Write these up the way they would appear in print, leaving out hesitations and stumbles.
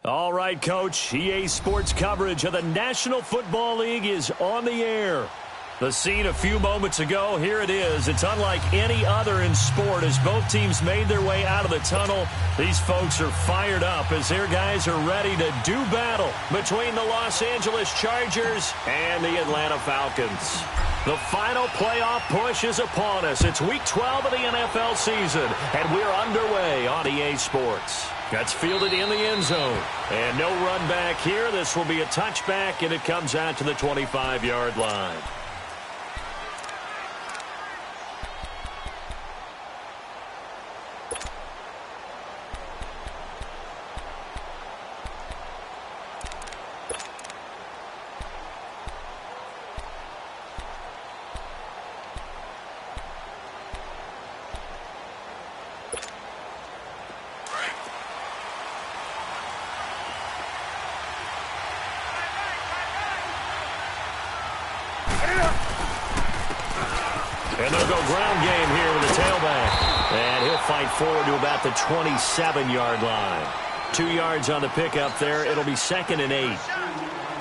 All right, Coach. EA Sports coverage of the National Football League is on the air. The scene a few moments ago, here it is. It's unlike any other in sport as both teams made their way out of the tunnel. These folks are fired up as their guys are ready to do battle between the Los Angeles Chargers and the Atlanta Falcons. The final playoff push is upon us. It's Week 12 of the NFL season, and we're underway on EA Sports. That's fielded in the end zone. And no run back here. This will be a touchback, and it comes out to the 25-yard line. And they'll go ground game here with the tailback. And he'll fight forward to about the 27-yard line. 2 yards on the pickup there. It'll be 2nd and 8.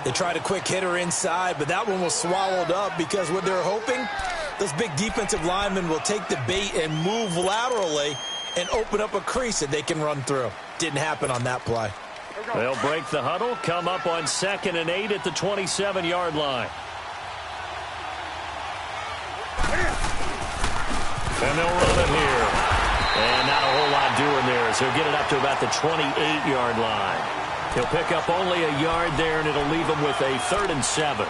They tried a quick hitter inside, but that one was swallowed up because what they're hoping, those big defensive linemen will take the bait and move laterally and open up a crease that they can run through. Didn't happen on that play. They'll break the huddle, come up on 2nd and 8 at the 27-yard line. And they'll run it here. And not a whole lot doing there, so he'll get it up to about the 28-yard line. He'll pick up only a yard there, and it'll leave him with a 3rd and 7.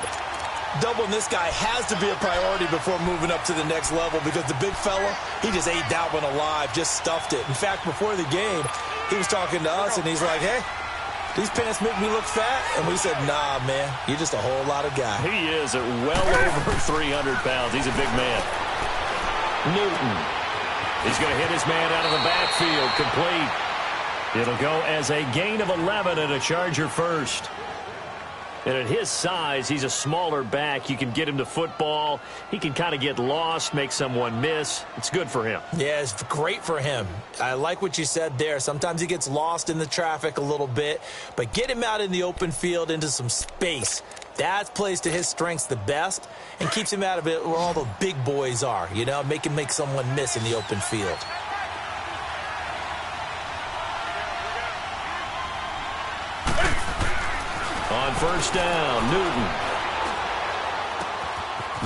Doubling this guy has to be a priority before moving up to the next level because the big fella, he just ate that one alive, just stuffed it. In fact, before the game, he was talking to us, and he's like, hey, these pants make me look fat. And we said, nah, man, you're just a whole lot of guy. He is at well over 300 pounds. He's a big man. Newton. He's going to hit his man out of the backfield. Complete. It'll go as a gain of 11 and a Charger first. And at his size, he's a smaller back. You can get him to football. He can kind of get lost, make someone miss. It's good for him. Yeah, it's great for him. I like what you said there. Sometimes he gets lost in the traffic a little bit, but get him out in the open field into some space. That plays to his strengths the best and keeps him out of it where all the big boys are, you know, make him make someone miss in the open field. On first down, Newton.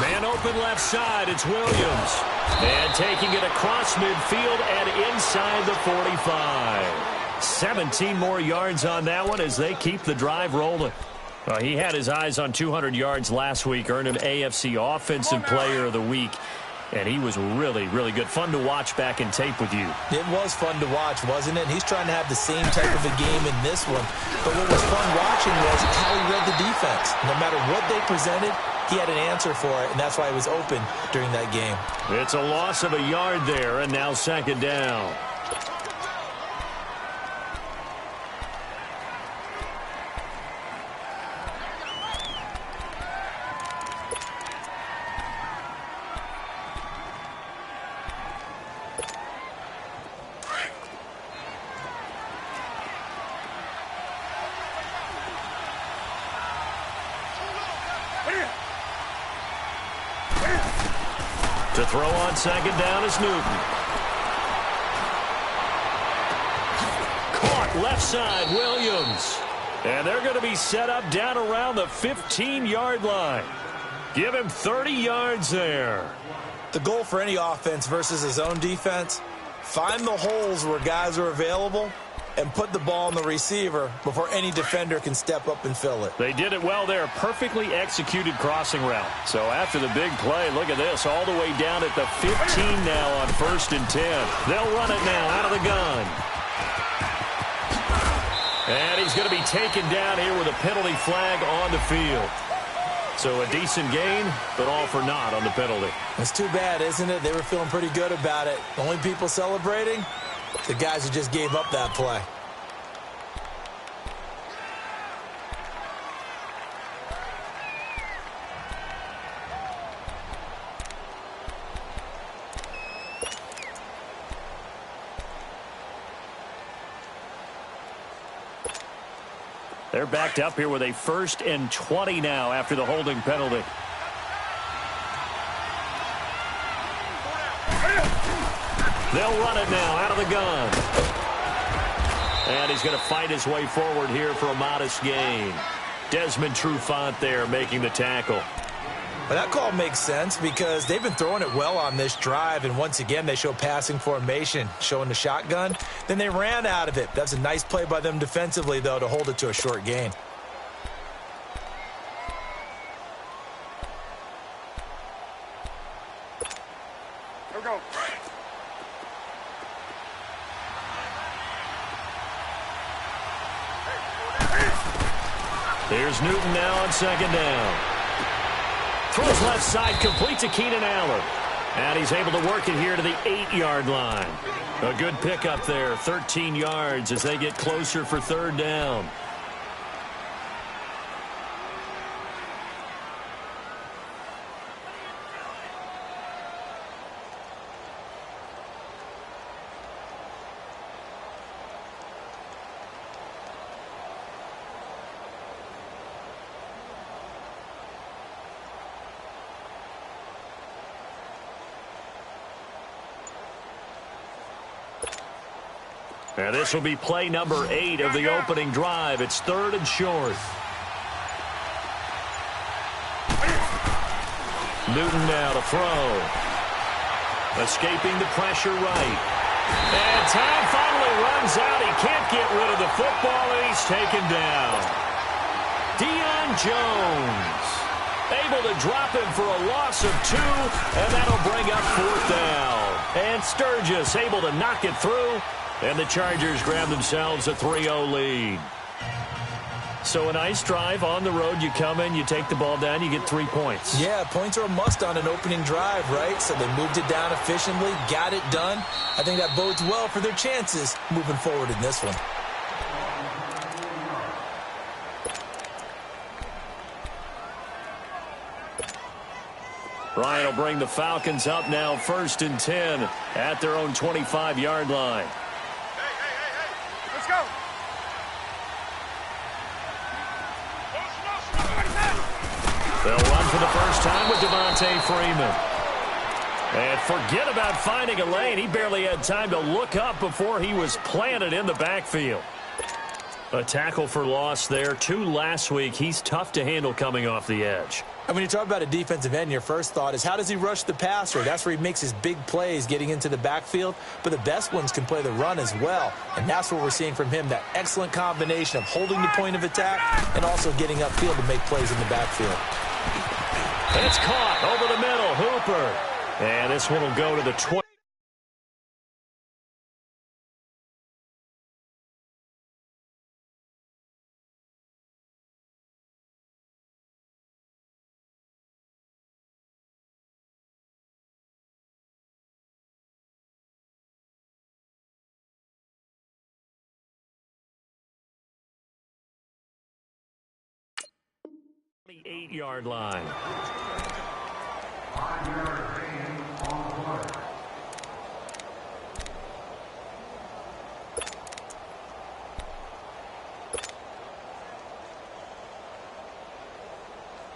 Man open left side, it's Williams. And taking it across midfield and inside the 45. 17 more yards on that one as they keep the drive rolling. He had his eyes on 200 yards last week, earned an AFC Offensive Player of the Week. And he was really, really good. Fun to watch back in tape with you. It was fun to watch, wasn't it? He's trying to have the same type of a game in this one. But what was fun watching was how he read the defense. No matter what they presented, he had an answer for it, and that's why he was open during that game. It's a loss of a yard there, and now 2nd down. To throw on 2nd down is Newton. Caught left side, Williams. And they're going to be set up down around the 15-yard line. Give him 30 yards there. The goal for any offense versus his own defense, find the holes where guys are available and put the ball on the receiver before any defender can step up and fill it. They did it well there. Perfectly executed crossing route. So after the big play, look at this. All the way down at the 15 now on 1st and 10. They'll run it now out of the gun. And he's going to be taken down here with a penalty flag on the field. So a decent gain, but all for naught on the penalty. It's too bad, isn't it? They were feeling pretty good about it. The only people celebrating, the guys who just gave up that play. They're backed up here with a 1st and 20 now after the holding penalty. They'll run it now out of the gun. And he's going to fight his way forward here for a modest gain. Desmond Trufant there making the tackle. Well, that call makes sense because they've been throwing it well on this drive, and once again they show passing formation, showing the shotgun. Then they ran out of it. That's a nice play by them defensively, though, to hold it to a short gain. Here we go. Here's Newton now on 2nd down. Throws left side, complete to Keenan Allen. And he's able to work it here to the 8-yard line. A good pickup there, 13 yards as they get closer for 3rd down. And this will be play number 8 of the opening drive. It's 3rd and short. Newton now to throw. Escaping the pressure right. And time finally runs out. He can't get rid of the football, and he's taken down. Deion Jones able to drop him for a loss of 2, and that'll bring up 4th down. And Sturgis able to knock it through. And the Chargers grab themselves a 3-0 lead. So a nice drive on the road. You come in, you take the ball down, you get 3 points. Yeah, points are a must on an opening drive, right? So they moved it down efficiently, got it done. I think that bodes well for their chances moving forward in this one. Ryan will bring the Falcons up now 1st and 10 at their own 25-yard line. Let's go. They'll run for the first time with Devontae Freeman. And forget about finding a lane. He barely had time to look up before he was planted in the backfield. A tackle for loss there. 2 last week. He's tough to handle coming off the edge. And when you talk about a defensive end, your first thought is how does he rush the passer? That's where he makes his big plays getting into the backfield. But the best ones can play the run as well. And that's what we're seeing from him, that excellent combination of holding the point of attack and also getting upfield to make plays in the backfield. It's caught over the middle. Hooper. And this one will go to the 20. The 8-yard line.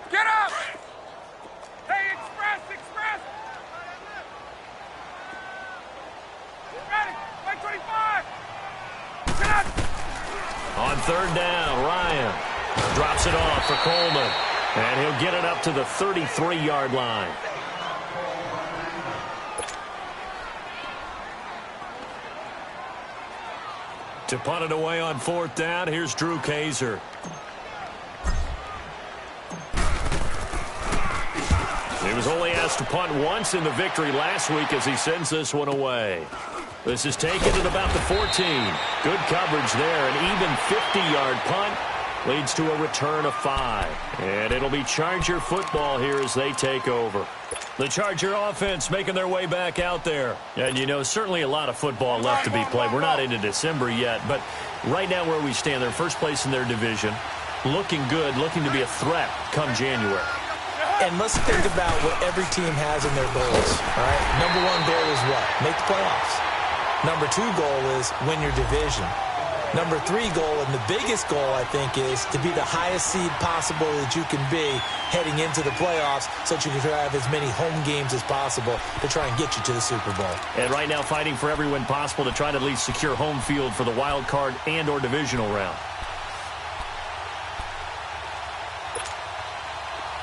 Get up! Hey, express! Ready! 25! Get up! On 3rd down, Ryan drops it off for Coleman. And he'll get it up to the 33-yard line. To punt it away on 4th down, here's Drew Kaiser. He was only asked to punt once in the victory last week as he sends this one away. This is taken at about the 14. Good coverage there. An even 50-yard punt leads to a return of 5. And it'll be Charger football here as they take over. The Charger offense making their way back out there. And, you know, certainly a lot of football left to be played. We're not into December yet, but right now where we stand, they're first place in their division. Looking good, looking to be a threat come January. And let's think about what every team has in their goals, all right? Number 1 goal is what? Make the playoffs. Number 2 goal is win your division. Number 3 goal, and the biggest goal, I think, is to be the highest seed possible that you can be heading into the playoffs so that you can have as many home games as possible to try and get you to the Super Bowl. And right now fighting for every win possible to try to at least secure home field for the wild card and or divisional round.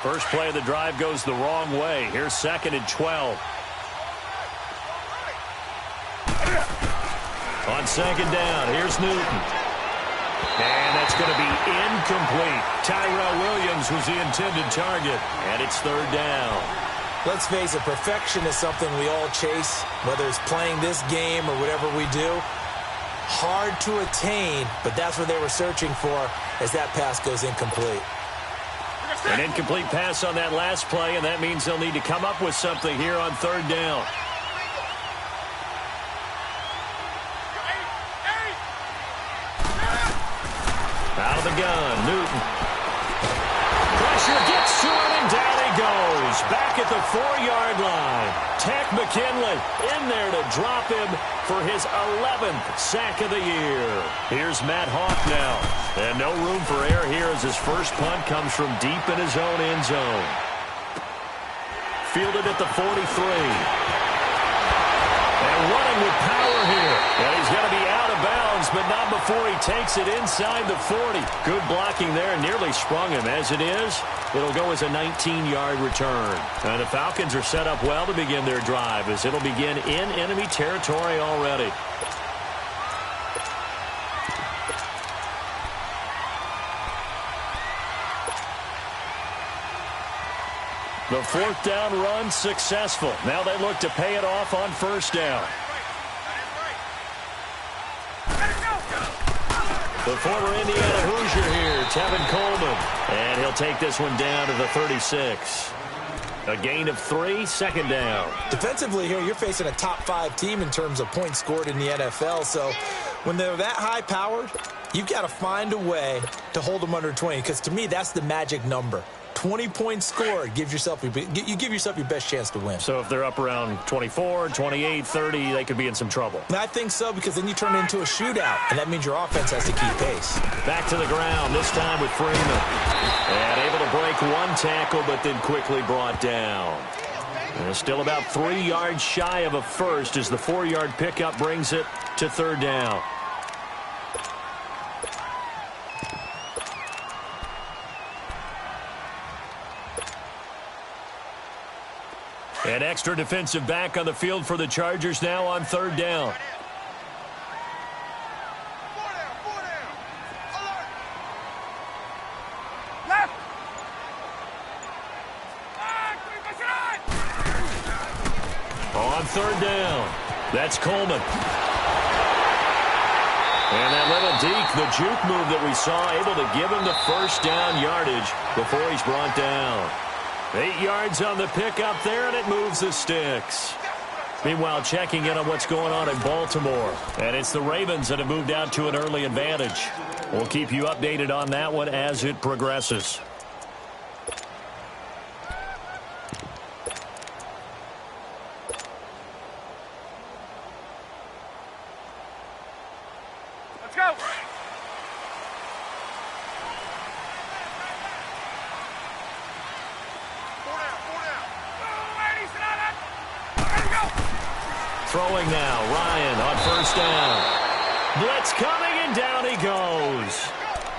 First play of the drive goes the wrong way. Here's 2nd and 12. On 2nd down, here's Newton. And that's going to be incomplete. Tyrell Williams was the intended target, and it's 3rd down. Let's face it, perfection is something we all chase, whether it's playing this game or whatever we do. Hard to attain, but that's what they were searching for as that pass goes incomplete. An incomplete pass on that last play, and that means they'll need to come up with something here on 3rd down. Out of the gun, Newton. Pressure gets to him, and down he goes. Back at the 4-yard line. Tack McKinley in there to drop him for his 11th sack of the year. Here's Matt Hawk now. And no room for error here as his first punt comes from deep in his own end zone. Fielded at the 43. And running with power here. And he's going to be out of bounds, but not before he takes it inside the 40. Good blocking there, nearly sprung him. As it is, it'll go as a 19-yard return. And the Falcons are set up well to begin their drive as it'll begin in enemy territory already. The 4th down run successful. Now they look to pay it off on 1st down. The former Indiana Hoosier here, Tevin Coleman. And he'll take this one down to the 36. A gain of 3, 2nd down. Defensively here, you're facing a top 5 team in terms of points scored in the NFL. So when they're that high-powered, you've got to find a way to hold them under 20. Because to me, that's the magic number. 20 points scored, you give yourself your best chance to win. So if they're up around 24, 28, 30, they could be in some trouble. I think so, because then you turn it into a shootout, and that means your offense has to keep pace. Back to the ground, this time with Freeman. And able to break one tackle, but then quickly brought down. And still about 3 yards shy of a first as the 4-yard pickup brings it to 3rd down. An extra defensive back on the field for the Chargers now on 3rd down. Left. On 3rd down, that's Coleman. And that little deke, the juke move that we saw, able to give him the 1st down yardage before he's brought down. 8 yards on the pickup there, and it moves the sticks. Meanwhile, checking in on what's going on in Baltimore. And it's the Ravens that have moved out to an early advantage. We'll keep you updated on that one as it progresses. Let's go. Throwing now, Ryan on 1st down. Blitz coming, and down he goes.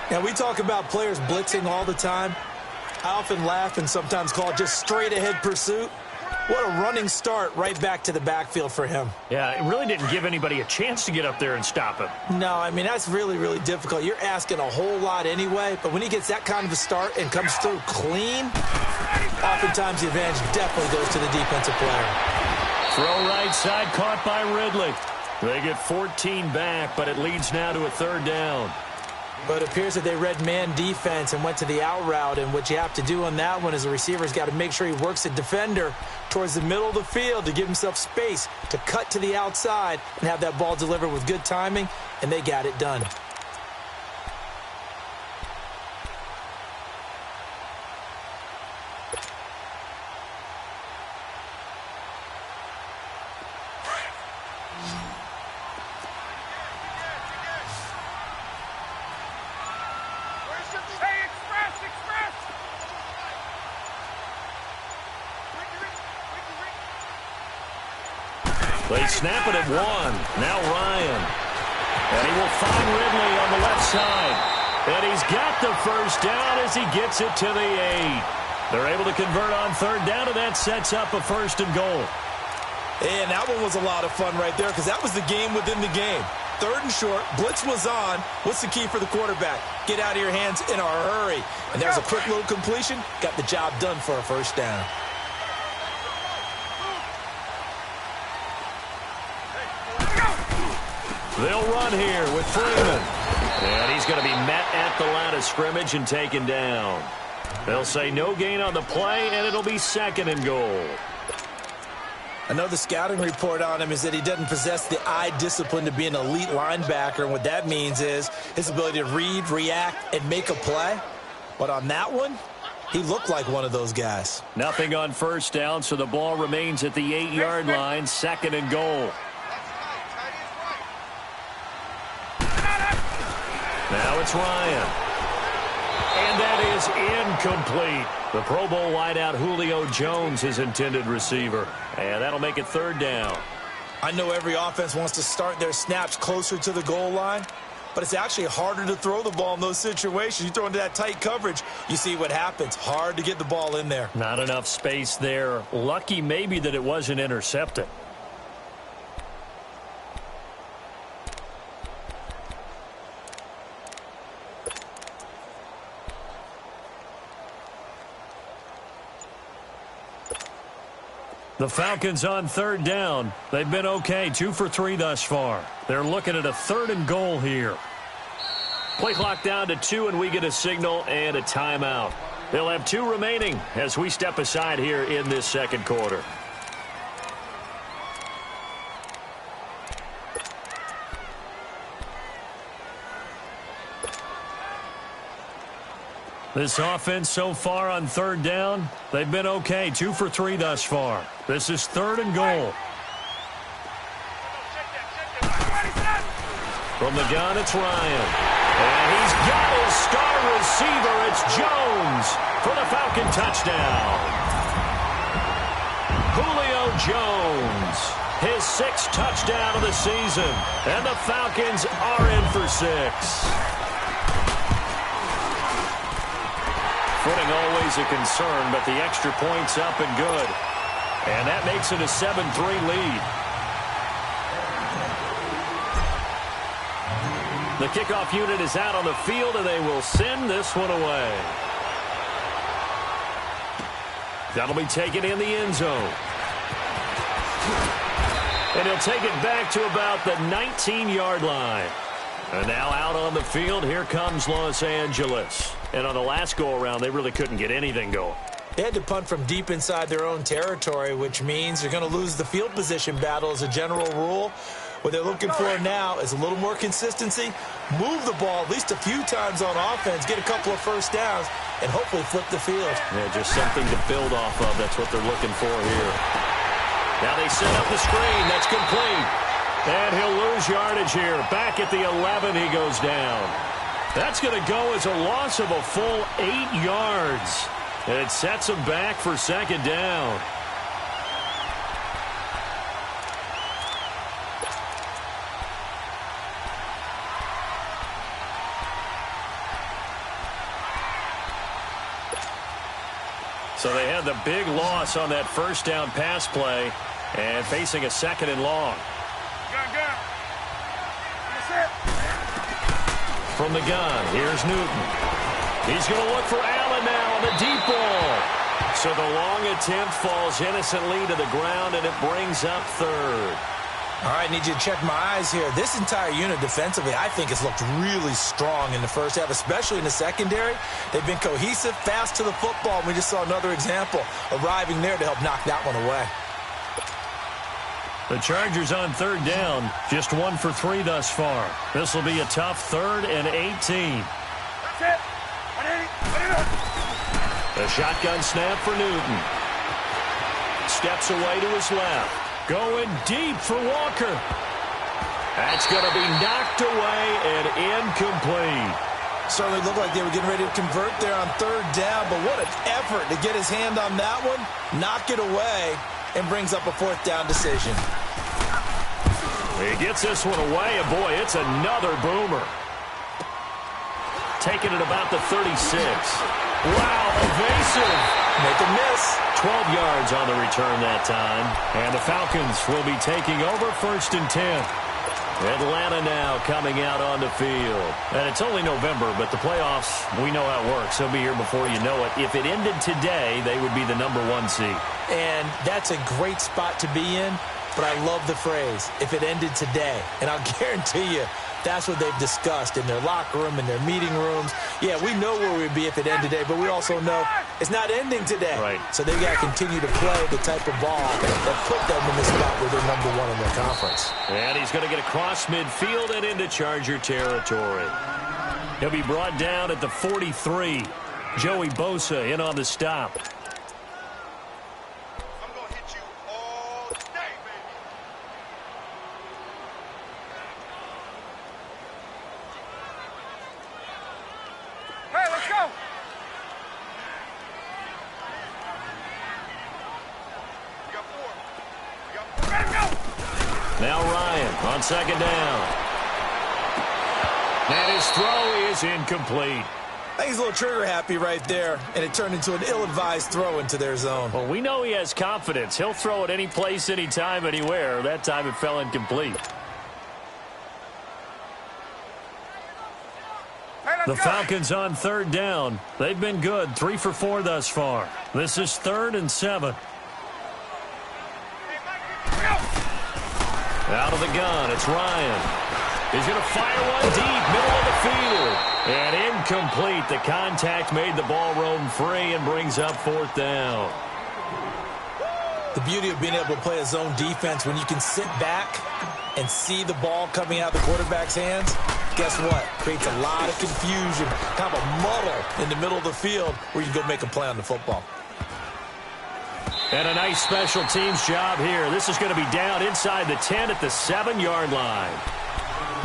Now, we talk about players blitzing all the time. I often laugh and sometimes call it just straight-ahead pursuit. What a running start right back to the backfield for him. Yeah, it really didn't give anybody a chance to get up there and stop him. No, I mean, that's really, really difficult. You're asking a whole lot anyway, but when he gets that kind of a start and comes through clean, oftentimes the advantage definitely goes to the defensive player. Throw right side, caught by Ridley. They get 14 back, but it leads now to a 3rd down. But it appears that they read man defense and went to the out route, and what you have to do on that one is the receiver's got to make sure he works the defender towards the middle of the field to give himself space to cut to the outside and have that ball delivered with good timing, and they got it done. They snap it at 1. Now Ryan. And he will find Ridley on the left side. And he's got the first down as he gets it to the 8. They're able to convert on third down, and that sets up a 1st and goal. And that one was a lot of fun right there because that was the game within the game. 3rd and short, blitz was on. What's the key for the quarterback? Get out of your hands in a hurry. And there's a quick little completion. Got the job done for a 1st down. They'll run here with Freeman. And he's going to be met at the line of scrimmage and taken down. They'll say no gain on the play, and it'll be 2nd and goal. Another scouting report on him is that he doesn't possess the eye discipline to be an elite linebacker. And what that means is his ability to read, react, and make a play. But on that one, he looked like one of those guys. Nothing on 1st down, so the ball remains at the 8-yard line, 2nd and goal. Now it's Ryan. And that is incomplete. The Pro Bowl wideout Julio Jones, his intended receiver. And that'll make it 3rd down. I know every offense wants to start their snaps closer to the goal line, but it's actually harder to throw the ball in those situations. You throw into that tight coverage, you see what happens. Hard to get the ball in there. Not enough space there. Lucky maybe that it wasn't intercepted. The Falcons on 3rd down. They've been okay, 2 for 3 thus far. They're looking at a 3rd and goal here. Play clock down to 2, and we get a signal and a timeout. They'll have 2 remaining as we step aside here in this 2nd quarter. This offense so far on 3rd down, they've been okay, 2 for 3 thus far. This is 3rd and goal. From the gun, it's Ryan. And he's got his star receiver. It's Jones for the Falcon touchdown. Julio Jones, his 6th touchdown of the season. And the Falcons are in for 6. Footing always a concern, but the extra point's up and good. And that makes it a 7-3 lead. The kickoff unit is out on the field, and they will send this one away. That'll be taken in the end zone. And he'll take it back to about the 19-yard line. And now out on the field, here comes Los Angeles. And on the last go-around, they really couldn't get anything going. They had to punt from deep inside their own territory, which means you're going to lose the field position battle as a general rule. What they're looking for now is a little more consistency, move the ball at least a few times on offense, get a couple of 1st downs, and hopefully flip the field. Yeah, just something to build off of. That's what they're looking for here. Now they set up the screen. That's complete. And he'll lose yardage here. Back at the 11, he goes down. That's going to go as a loss of a full 8 yards. And it sets him back for 2nd down. So they had the big loss on that 1st down pass play and facing a 2nd and long. From the gun, here's Newton. He's going to look for Allen now on the deep ball. So the long attempt falls innocently to the ground, and it brings up 3rd. All right, need you to check my eyes here. This entire unit defensively, I think, has looked really strong in the 1st half, especially in the secondary. They've been cohesive, fast to the football. We just saw another example arriving there to help knock that one away. The Chargers on 3rd down, just 1 for 3 thus far. This will be a tough 3rd and 18. That's it. The shotgun snap for Newton. Steps away to his left. Going deep for Walker. That's going to be knocked away and incomplete. Certainly looked like they were getting ready to convert there on 3rd down, but what an effort to get his hand on that one, knock it away, and brings up a 4th down decision. He gets this one away, and boy, it's another boomer. Taking it about the 36. Wow, evasive. Make a miss. 12 yards on the return that time. And the Falcons will be taking over 1st and 10. Atlanta now coming out on the field. And it's only November, but the playoffs, we know how it works. They'll be here before you know it. If it ended today, they would be the #1 seed. And that's a great spot to be in, but I love the phrase, if it ended today. And I'll guarantee you, that's what they've discussed in their locker room, in their meeting rooms. Yeah, we know where we'd be if it ended today, but we also know it's not ending today. Right. So they've got to continue to play the type of ball that put them in the spot where they're #1 in their conference. And he's going to get across midfield and into Charger territory. He'll be brought down at the 43. Joey Bosa in on the stop. Now Ryan on 2nd down. And his throw is incomplete. I think he's a little trigger happy right there, and it turned into an ill-advised throw into their zone. Well, we know he has confidence. He'll throw it any place, anytime, anywhere. That time it fell incomplete. The Falcons on 3rd down. They've been good, 3 for 4 thus far. This is 3rd and 7. Out of the gun, it's Ryan. He's going to fire one deep, middle of the field. And incomplete. The contact made the ball roam free and brings up 4th down. The beauty of being able to play a zone defense when you can sit back and see the ball coming out of the quarterback's hands, guess what? Creates a lot of confusion, kind of a muddle in the middle of the field where you can go make a play on the football. And a nice special teams job here. This is going to be down inside the 10 at the 7-yard line.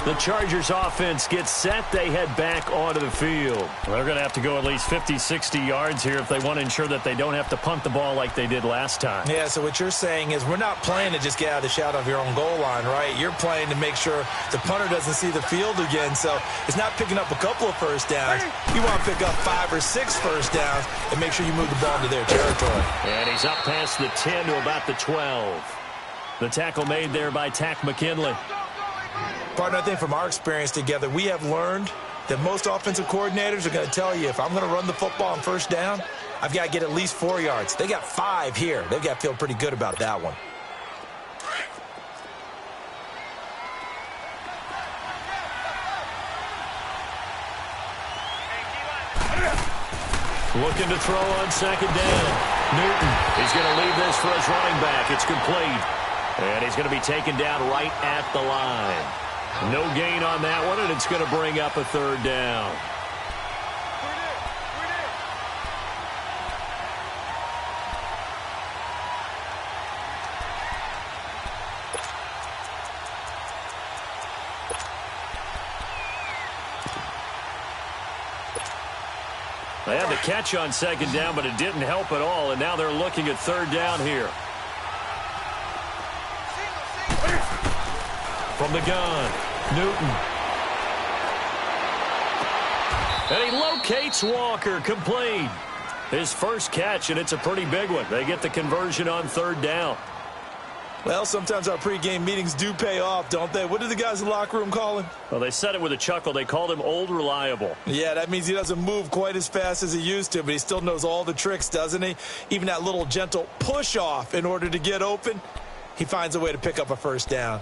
The Chargers offense gets set. They head back onto the field. They're going to have to go at least 50, 60 yards here if they want to ensure that they don't have to punt the ball like they did last time. Yeah, so what you're saying is we're not playing to just get out of the shadow of your own goal line, right? You're playing to make sure the punter doesn't see the field again. So it's not picking up a couple of first downs. You want to pick up 5 or 6 first downs and make sure you move the ball into their territory. And he's up past the 10 to about the 12. The tackle made there by Tack McKinley. Partner, I think from our experience together, we have learned that most offensive coordinators are going to tell you if I'm going to run the football on first down, I've got to get at least 4 yards. They got 5 here. They've got to feel pretty good about that one. Looking to throw on 2nd down. Newton, he's going to leave this for his running back. It's complete. And he's going to be taken down right at the line. No gain on that one, and it's going to bring up a 3rd down. They had the catch on 2nd down, but it didn't help at all, and now they're looking at 3rd down here. From the gun, Newton. And he locates Walker, complete. His first catch, and it's a pretty big one. They get the conversion on 3rd down. Well, sometimes our pregame meetings do pay off, don't they? What did the guys in the locker room call him? Well, they said it with a chuckle. They called him Old Reliable. Yeah, that means he doesn't move quite as fast as he used to, but he still knows all the tricks, doesn't he? Even that little gentle push-off in order to get open, he finds a way to pick up a first down.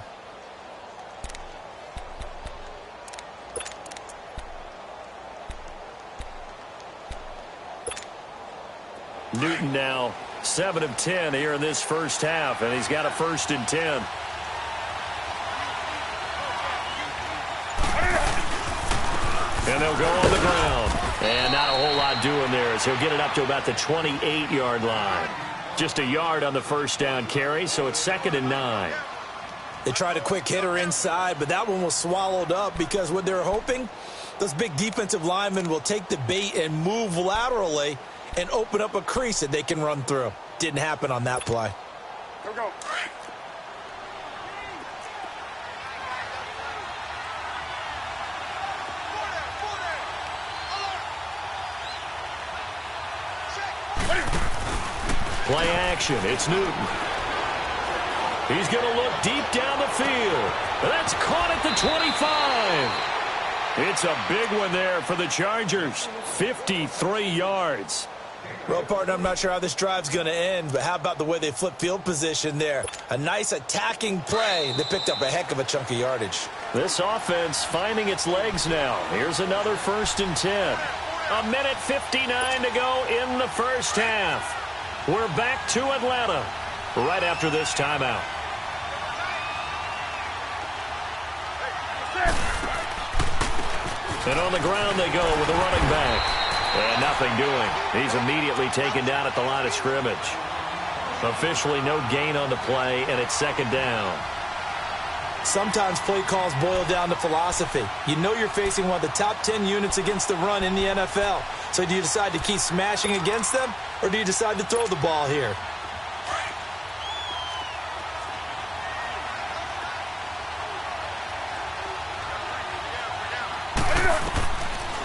Newton now 7 of 10 here in this first half, and he's got a 1st and 10. And they'll go on the ground. And not a whole lot doing there as he'll get it up to about the 28-yard line. Just a yard on the first down carry, so it's 2nd and 9. They tried a quick hitter inside, but that one was swallowed up because what they're hoping, those big defensive linemen will take the bait and move laterally and open up a crease that they can run through. Didn't happen on that play. Go, go. Play action. It's Newton. He's going to look deep down the field. That's caught at the 25. It's a big one there for the Chargers. 53 yards. Well, partner, I'm not sure how this drive's going to end, but how about the way they flip field position there? A nice attacking play that picked up a heck of a chunk of yardage. This offense finding its legs now. Here's another 1st and 10. A minute 59 to go in the first half. We're back to Atlanta right after this timeout. And on the ground they go with a running back. And nothing doing. He's immediately taken down at the line of scrimmage. Officially no gain on the play, and it's 2nd down. Sometimes play calls boil down to philosophy. You know you're facing one of the top 10 units against the run in the NFL. So do you decide to keep smashing against them, or do you decide to throw the ball here?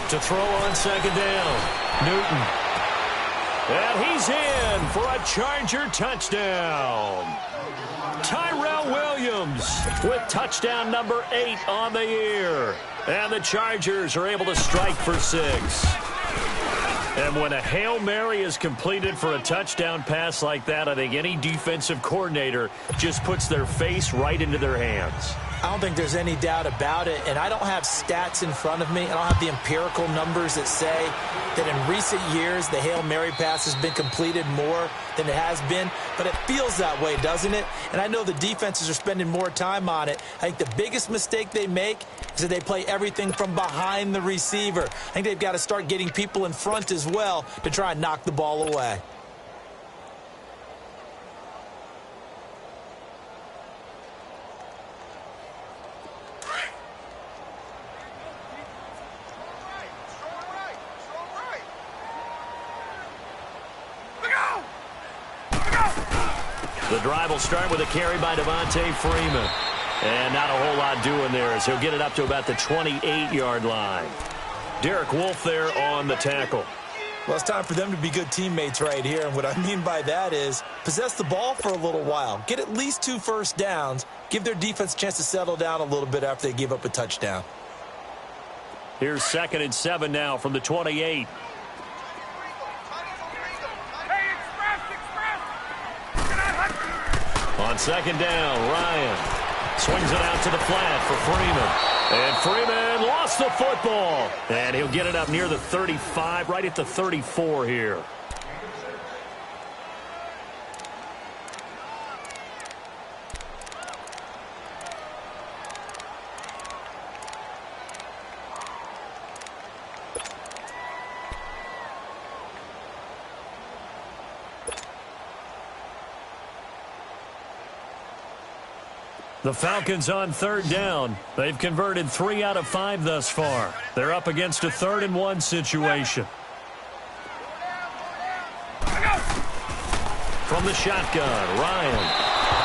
To throw on 2nd down. Newton. And he's in for a Charger touchdown. Tyrell Williams with touchdown number 8 on the year. And the Chargers are able to strike for 6. And when a Hail Mary is completed for a touchdown pass like that, I think any defensive coordinator just puts their face right into their hands. I don't think there's any doubt about it, and I don't have stats in front of me. I don't have the empirical numbers that say that in recent years the Hail Mary pass has been completed more than it has been, but it feels that way, doesn't it? And I know the defenses are spending more time on it. I think the biggest mistake they make is that they play everything from behind the receiver. I think they've got to start getting people in front as well to try and knock the ball away. The drive will start with a carry by Devontae Freeman. And not a whole lot doing there as he'll get it up to about the 28-yard line. Derek Wolfe there on the tackle. Well, it's time for them to be good teammates right here. And what I mean by that is possess the ball for a little while. Get at least 2 first downs. Give their defense a chance to settle down a little bit after they give up a touchdown. Here's 2nd and 7 now from the 28. On 2nd down, Ryan swings it out to the flat for Freeman. And Freeman lost the football. And he'll get it up near the 35, right at the 34 here. The Falcons on 3rd down. They've converted 3 out of 5 thus far. They're up against a 3rd and 1 situation. From the shotgun, Ryan.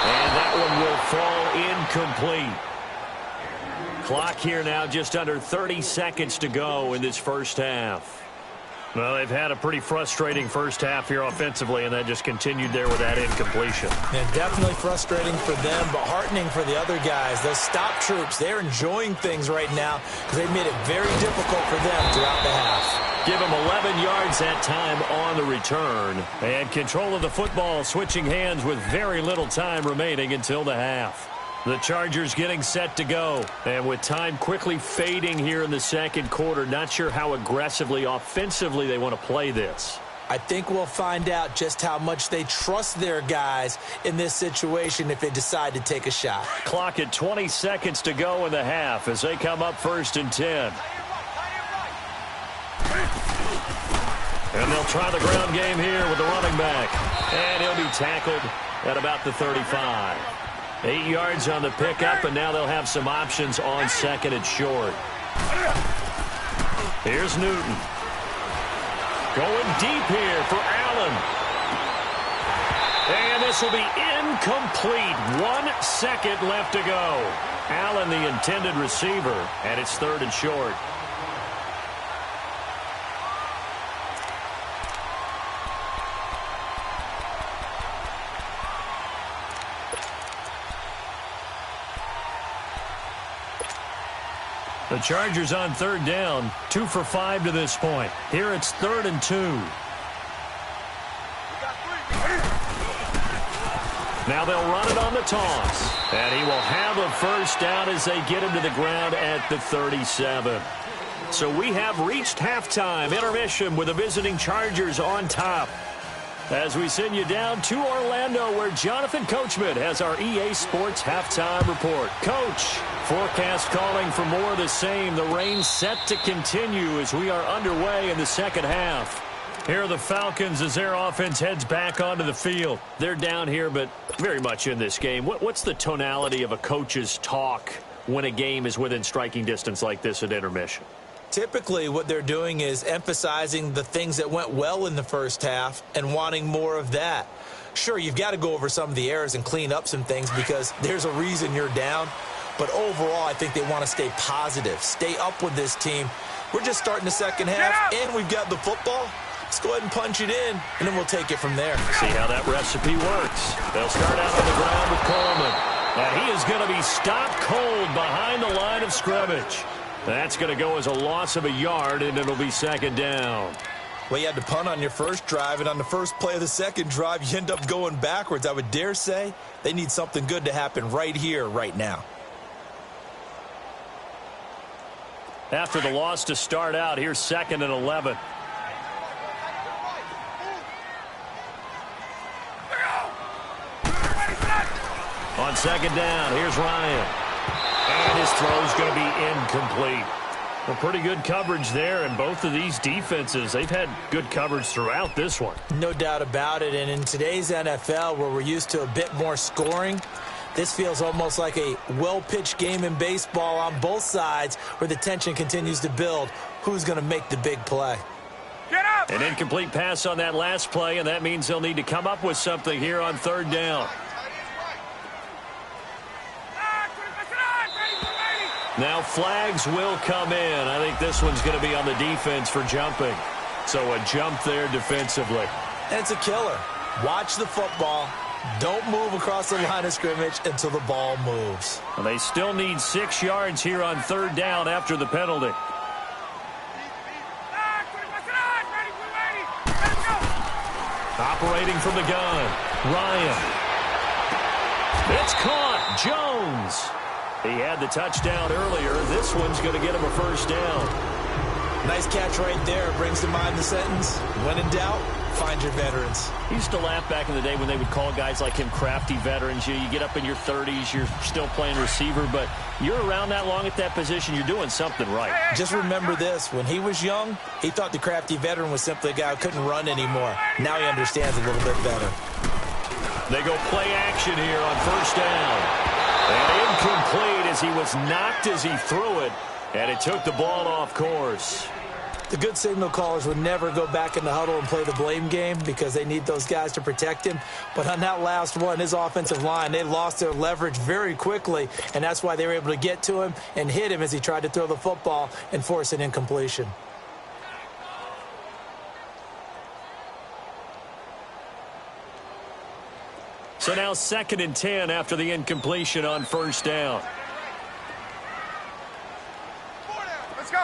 And that one will fall incomplete. Clock here now just under 30 seconds to go in this first half. Well, they've had a pretty frustrating first half here offensively, and that just continued there with that incompletion. And definitely frustrating for them, but heartening for the other guys. Those stop troops, they're enjoying things right now because they've made it very difficult for them throughout the half. Give them 11 yards that time on the return. And control of the football switching hands with very little time remaining until the half. The Chargers getting set to go. And with time quickly fading here in the second quarter, not sure how aggressively, offensively they want to play this. I think we'll find out just how much they trust their guys in this situation if they decide to take a shot. Clock at 20 seconds to go in the half as they come up 1st and 10. And they'll try the ground game here with the running back. And he'll be tackled at about the 35. 8 yards on the pickup, and now they'll have some options on 2nd and short. Here's Newton. Going deep here for Allen. And this will be incomplete. 1 second left to go. Allen, the intended receiver, and it's 3rd and short. The Chargers on third down, 2 for 5 to this point. Here it's 3rd and 2. Now they'll run it on the toss. And he will have a first down as they get him to the ground at the 37. So we have reached halftime intermission with the visiting Chargers on top. As we send you down to Orlando, where Jonathan Coachman has our EA Sports halftime report. Coach, forecast calling for more of the same. The rain set to continue as we are underway in the second half. Here are the Falcons as their offense heads back onto the field. They're down here, but very much in this game. What's the tonality of a coach's talk when a game is within striking distance like this at intermission? Typically, what they're doing is emphasizing the things that went well in the first half and wanting more of that. Sure, you've got to go over some of the errors and clean up some things because there's a reason you're down. But overall, I think they want to stay positive, stay up with this team. We're just starting the second half, and we've got the football. Let's go ahead and punch it in, and then we'll take it from there. See how that recipe works. They'll start out on the ground with Coleman. And he is going to be stopped cold behind the line of scrimmage. That's going to go as a loss of a yard, and it'll be second down. Well, you had to punt on your first drive, and on the first play of the second drive, you end up going backwards. I would dare say they need something good to happen right here, right now. After the loss to start out, here's 2nd and 11. On second down, here's Ryan. And his throw's going to be incomplete. Well, pretty good coverage there, and both of these defenses, they've had good coverage throughout this one. No doubt about it, and in today's NFL, where we're used to a bit more scoring, this feels almost like a well-pitched game in baseball on both sides where the tension continues to build. Who's going to make the big play? Get up! An incomplete pass on that last play, and that means they'll need to come up with something here on third down. Now flags will come in. I think this one's going to be on the defense for jumping. So a jump there defensively. And it's a killer. Watch the football. Don't move across the line of scrimmage until the ball moves. And they still need 6 yards here on third down after the penalty. Operating from the gun, Ryan. It's caught. Jones. He had the touchdown earlier. This one's going to get him a first down. Nice catch right there. Brings to mind the sentence, when in doubt, find your veterans. He used to laugh back in the day when they would call guys like him crafty veterans. You get up in your 30s, you're still playing receiver, but you're around that long at that position, you're doing something right. Just remember this. When he was young, he thought the crafty veteran was simply a guy who couldn't run anymore. Now he understands a little bit better. They go play action here on first down. And incomplete as he was knocked as he threw it, and it took the ball off course. The good signal callers would never go back in the huddle and play the blame game because they need those guys to protect him. But on that last one, his offensive line, they lost their leverage very quickly, and that's why they were able to get to him and hit him as he tried to throw the football and force an incompletion. So now 2nd and 10 after the incompletion on first down. Let's go.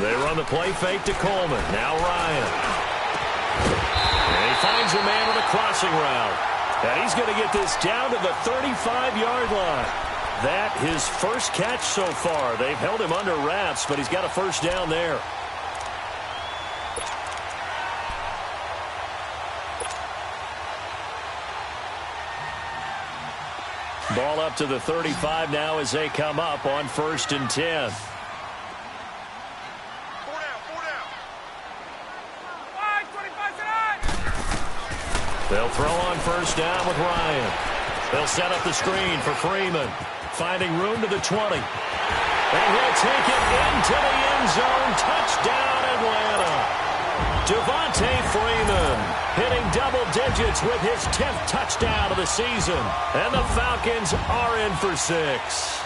They run the play fake to Coleman. Now Ryan. And he finds a man on the crossing route. And he's going to get this down to the 35-yard line. That his first catch so far. They've held him under wraps, but he's got a first down there. Ball up to the 35 now as they come up on 1st and 10. They'll throw on first down with Ryan. They'll set up the screen for Freeman. Finding room to the 20. And he'll take it into the end zone. Touchdown, Atlanta. Devontae Freeman hitting double digits with his 10th touchdown of the season. And the Falcons are in for 6.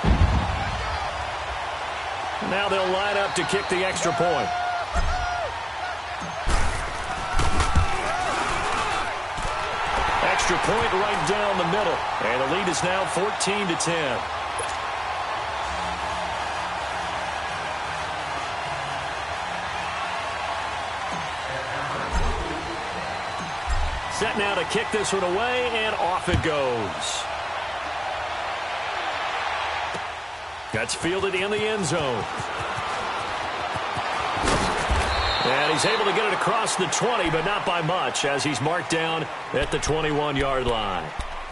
Now they'll line up to kick the extra point. extra point right down the middle. And the lead is now 14-10. Set now to kick this one away, and off it goes. That's fielded in the end zone. And he's able to get it across the 20, but not by much, as he's marked down at the 21-yard line.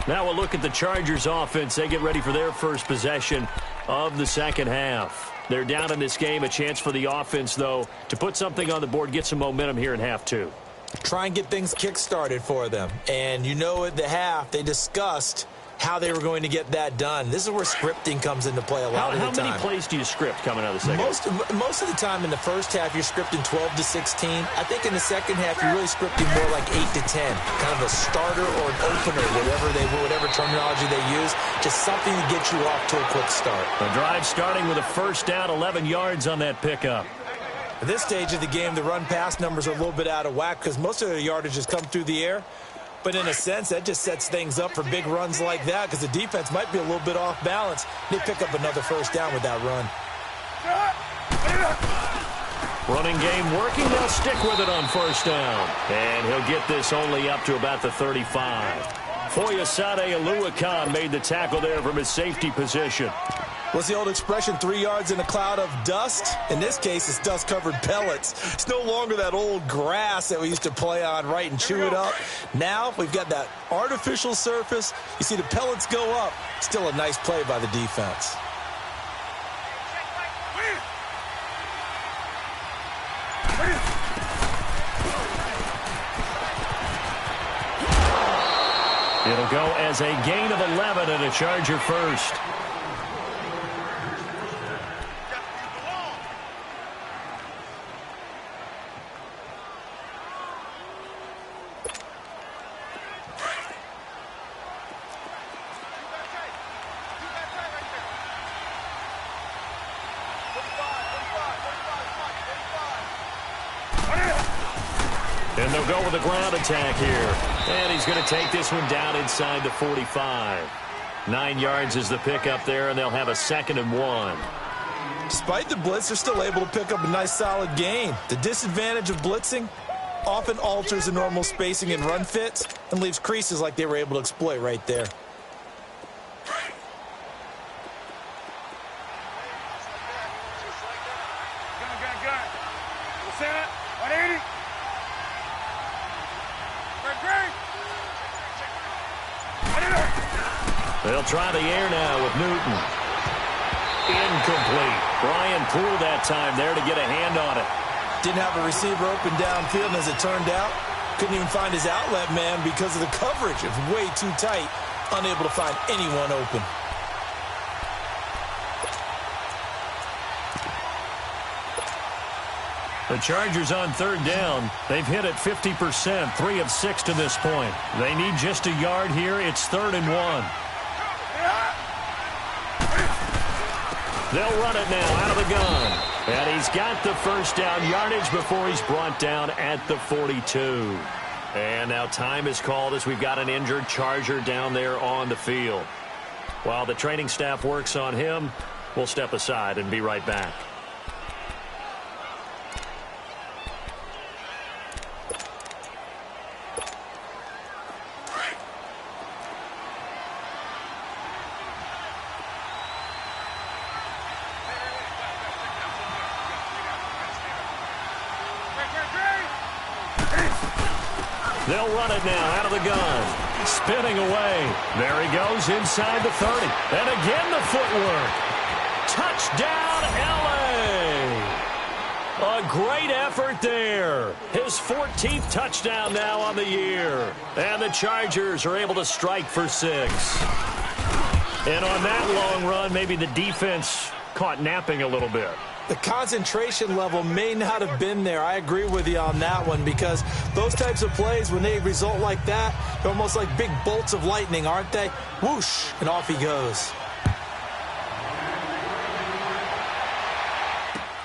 Now we'll look at the Chargers offense. They get ready for their first possession of the second half. They're down in this game. A chance for the offense, though, to put something on the board, get some momentum here in half two. Try and get things kick-started for them. And you know at the half, they discussed how they were going to get that done. This is where scripting comes into play a lot of the time. How many plays do you script coming out of the second half? Most of the time in the first half, you're scripting 12 to 16. I think in the second half, you're really scripting more like 8 to 10. Kind of a starter or an opener, whatever terminology they use. Just something to get you off to a quick start. The drive starting with a first down, 11 yards on that pickup. At this stage of the game, the run-pass numbers are a little bit out of whack because most of the yardage has come through the air. But in a sense, that just sets things up for big runs like that because the defense might be a little bit off balance. They pick up another first down with that run. Running game working. They'll stick with it on first down. And he'll get this only up to about the 35. Foyesade Oluwakan made the tackle there from his safety position. What's the old expression, 3 yards in a cloud of dust? In this case, it's dust-covered pellets. It's no longer that old grass that we used to play on, right, and chew it up. Now we've got that artificial surface. You see the pellets go up. Still a nice play by the defense. It'll go as a gain of 11 and a Charger first. And they'll go with a ground attack here. And he's going to take this one down inside the 45. 9 yards is the pickup there, and they'll have a 2nd and 1. Despite the blitz, they're still able to pick up a nice solid gain. The disadvantage of blitzing often alters the normal spacing and run fits and leaves creases like they were able to exploit right there. They'll try the air now with Newton. Incomplete. Brian Poole that time there to get a hand on it. Didn't have a receiver open downfield, and as it turned out, couldn't even find his outlet man because of the coverage. It was way too tight, unable to find anyone open. The Chargers on third down. They've hit it 50%, 3 of 6 to this point. They need just a yard here. It's 3rd and 1. They'll run it now out of the gun. And he's got the first down yardage before he's brought down at the 42. And now time is called as we've got an injured Charger down there on the field. While the training staff works on him, we'll step aside and be right back. They'll run it now out of the gun. Spinning away. There he goes inside the 30. And again the footwork. Touchdown, L.A. A great effort there. His 14th touchdown now on the year. And the Chargers are able to strike for 6. And on that long run, maybe the defense caught napping a little bit. The concentration level may not have been there. I agree with you on that one because those types of plays, when they result like that, they're almost like big bolts of lightning, aren't they? Whoosh, and off he goes.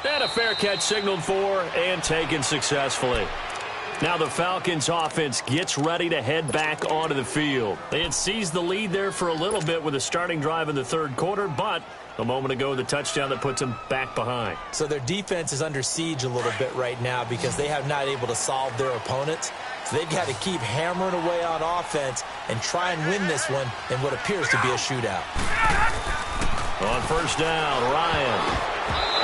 And a fair catch signaled for and taken successfully. Now the Falcons offense gets ready to head back onto the field. They had seized the lead there for a little bit with a starting drive in the third quarter, but a moment ago the touchdown that puts them back behind. So their defense is under siege a little bit right now because they have not able to solve their opponents. So they've got to keep hammering away on offense and try and win this one in what appears to be a shootout. On first down, Ryan.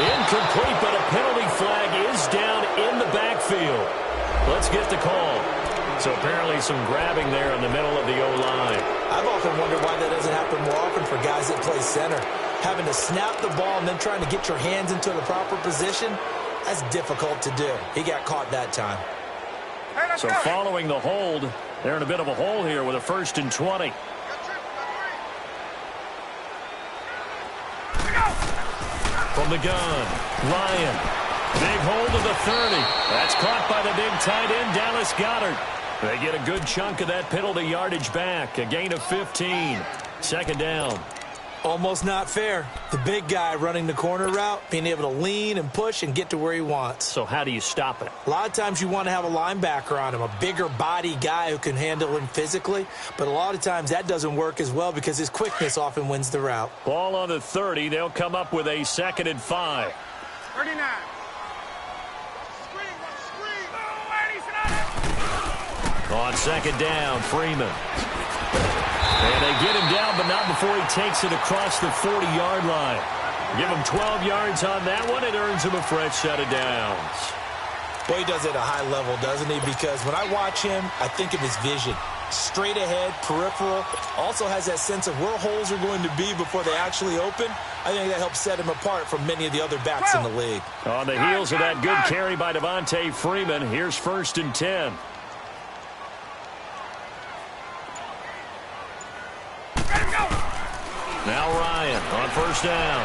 Incomplete, but a penalty flag is down in the backfield. Let's get the call. So apparently some grabbing there in the middle of the O-line. I've often wondered why that doesn't happen more often for guys that play center. Having to snap the ball and then trying to get your hands into the proper position, that's difficult to do. He got caught that time. So following the hold, they're in a bit of a hole here with a 1st and 20. From the gun, Ryan. Big hold of the 30. That's caught by the big tight end, Dallas Goedert. They get a good chunk of that penalty yardage back. A gain of 15. 2nd down. Almost not fair. The big guy running the corner route, being able to lean and push and get to where he wants. So how do you stop it? A lot of times you want to have a linebacker on him, a bigger body guy who can handle him physically. But a lot of times that doesn't work as well because his quickness often wins the route. Ball on the 30. They'll come up with a 2nd and 5. 39. On 2nd down, Freeman. And they get him down, but not before he takes it across the 40-yard line. Give him 12 yards on that one. It earns him a fresh set of downs. Boy, he does it at a high level, doesn't he? Because when I watch him, I think of his vision. Straight ahead, peripheral. Also has that sense of where holes are going to be before they actually open. I think that helps set him apart from many of the other backs in the league. On the heels of that good carry by Devontae Freeman, here's 1st and 10. Now Ryan on 1st down.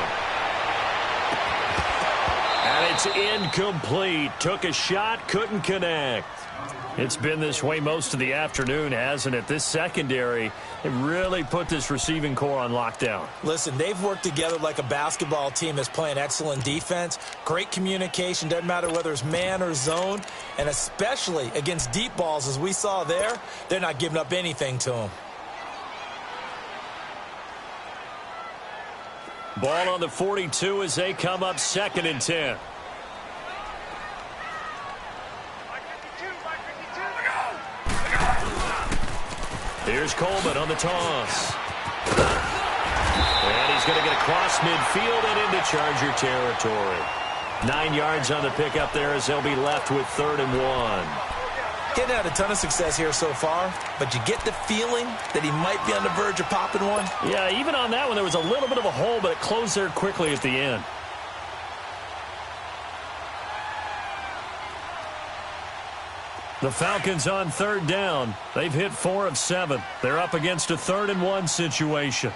And it's incomplete. Took a shot, couldn't connect. It's been this way most of the afternoon, hasn't it? This secondary, it really put this receiving core on lockdown. Listen, they've worked together like a basketball team that's playing excellent defense. Great communication, doesn't matter whether it's man or zone. And especially against deep balls, as we saw there, they're not giving up anything to them. Ball on the 42 as they come up 2nd and 10. Here's Coleman on the toss. And he's going to get across midfield and into Charger territory. 9 yards on the pickup there as they'll be left with 3rd and 1. Getting had a ton of success here so far, but you get the feeling that he might be on the verge of popping one. Yeah, even on that one, there was a little bit of a hole, but it closed there quickly at the end. The Falcons on 3rd down. They've hit 4 of 7. They're up against a 3rd and 1 situation.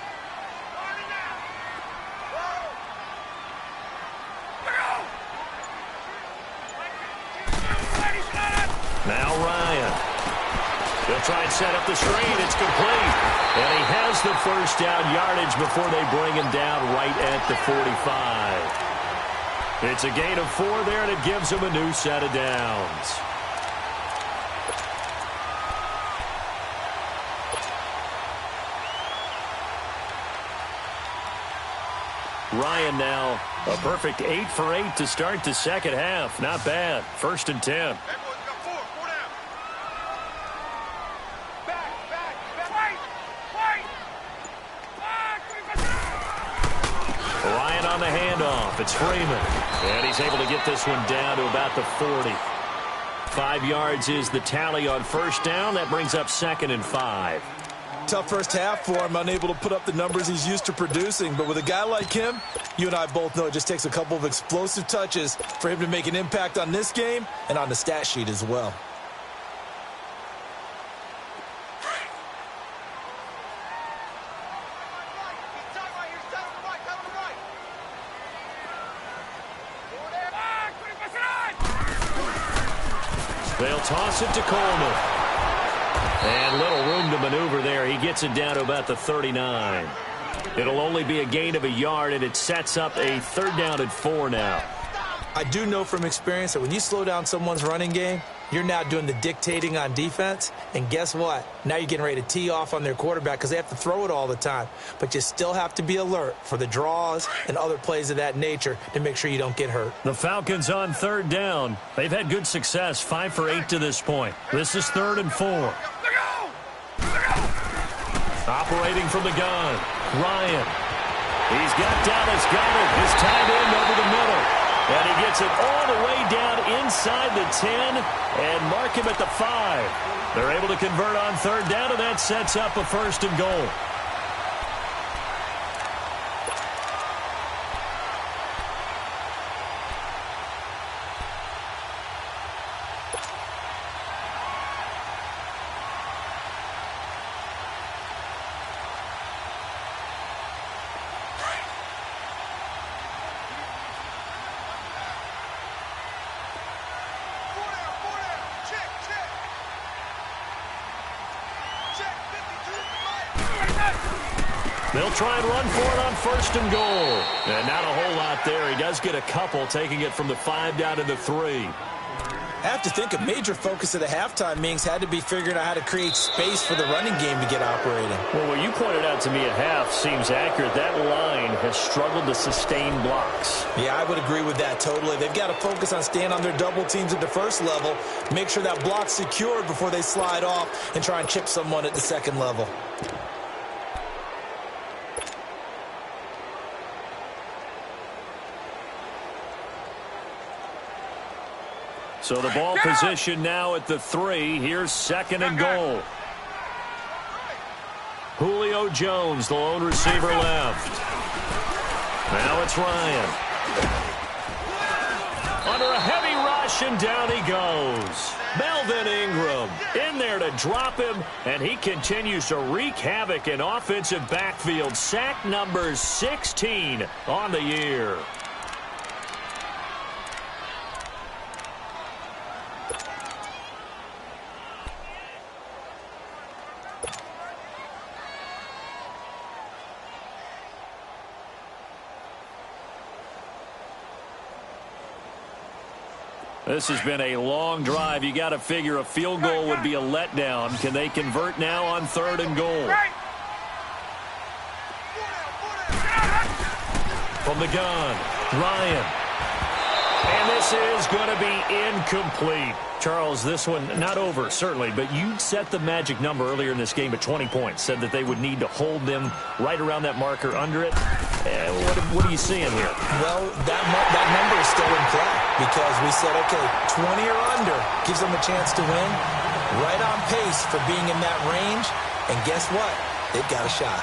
Now Ryan. He'll try and set up the screen. It's complete. And he has the 1st down yardage before they bring him down right at the 45. It's a gain of 4 there, and it gives him a new set of downs. Ryan now a perfect 8 for 8 to start the 2nd half. Not bad. 1st and 10. Ryan on the handoff. It's Freeman. And he's able to get this one down to about the 40. 5 yards is the tally on 1st down. That brings up 2nd and 5. Tough first half for him, unable to put up the numbers he's used to producing. But with a guy like him, you and I both know it just takes a couple of explosive touches for him to make an impact on this game and on the stat sheet as well. They'll toss it to Coleman. And little room to maneuver there. He gets it down to about the 39. It'll only be a gain of a yard, and it sets up a 3rd down and 4 now. I do know from experience that when you slow down someone's running game, You're now doing the dictating on defense, and guess what? Now you're getting ready to tee off on their quarterback because they have to throw it all the time. But you still have to be alert for the draws and other plays of that nature to make sure you don't get hurt. The Falcons on third down. They've had good success, 5 for 8 to this point. This is 3rd and 4. Operating from the gun, Ryan. He's got Dallas Goedert, his tight end over the middle. And he gets it all the way down inside the 10 and mark him at the 5. They're able to convert on third down, and that sets up a 1st and goal. They'll try and run for it on 1st and goal. And not a whole lot there. He does get a couple, taking it from the 5 down to the 3. I have to think a major focus of the halftime meetings had to be figuring out how to create space for the running game to get operating. Well, what you pointed out to me at half seems accurate. That line has struggled to sustain blocks. Yeah, I would agree with that totally. They've got to focus on staying on their double teams at the first level, make sure that block's secured before they slide off and try and chip someone at the second level. So the ball position now at the 3. Here's 2nd and goal. Julio Jones, the lone receiver left. Now it's Ryan. Under a heavy rush, and down he goes. Melvin Ingram in there to drop him, and he continues to wreak havoc in offensive backfield. Sack number 16 on the year. This has been a long drive. You got to figure a field goal would be a letdown. Can they convert now on 3rd and goal? From the gun, Ryan. And this is going to be incomplete. Charles, this one not over, certainly, but you set the magic number earlier in this game at 20 points. Said that they would need to hold them right around that marker under it. What are you seeing here? Well, that number is still in play because we said, okay, 20 or under gives them a chance to win. Right on pace for being in that range. And guess what? They've got a shot.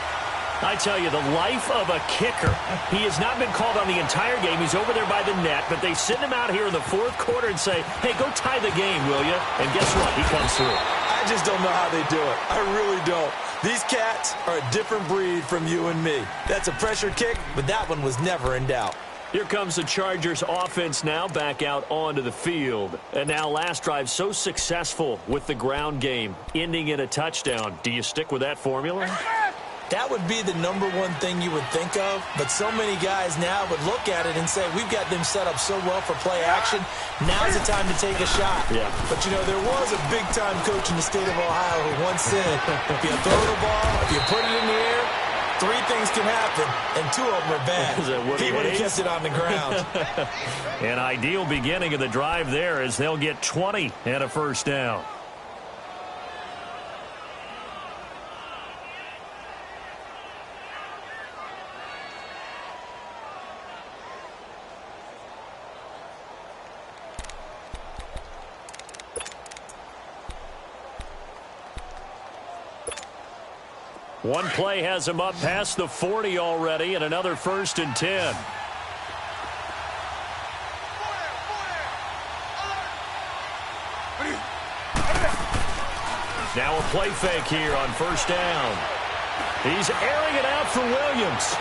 I tell you, the life of a kicker. He has not been called on the entire game. He's over there by the net, but they send him out here in the 4th quarter and say, hey, go tie the game, will you? And guess what? He comes through. I just don't know how they do it. I really don't. These cats are a different breed from you and me. That's a pressure kick, but that one was never in doubt. Here comes the Chargers offense now back out onto the field. And now last drive so successful with the ground game, ending in a touchdown. Do you stick with that formula? That would be the number one thing you would think of, but so many guys now would look at it and say, we've got them set up so well for play action, now's the time to take a shot. Yeah. But, you know, there was a big-time coach in the state of Ohio who once said, if you throw the ball, if you put it in the air, 3 things can happen, and 2 of them are bad. He would have kept it on the ground. An ideal beginning of the drive there as they'll get 20 and a 1st down. One play has him up past the 40 already, and another 1st and 10. Now a play fake here on 1st down. He's airing it out for Williams.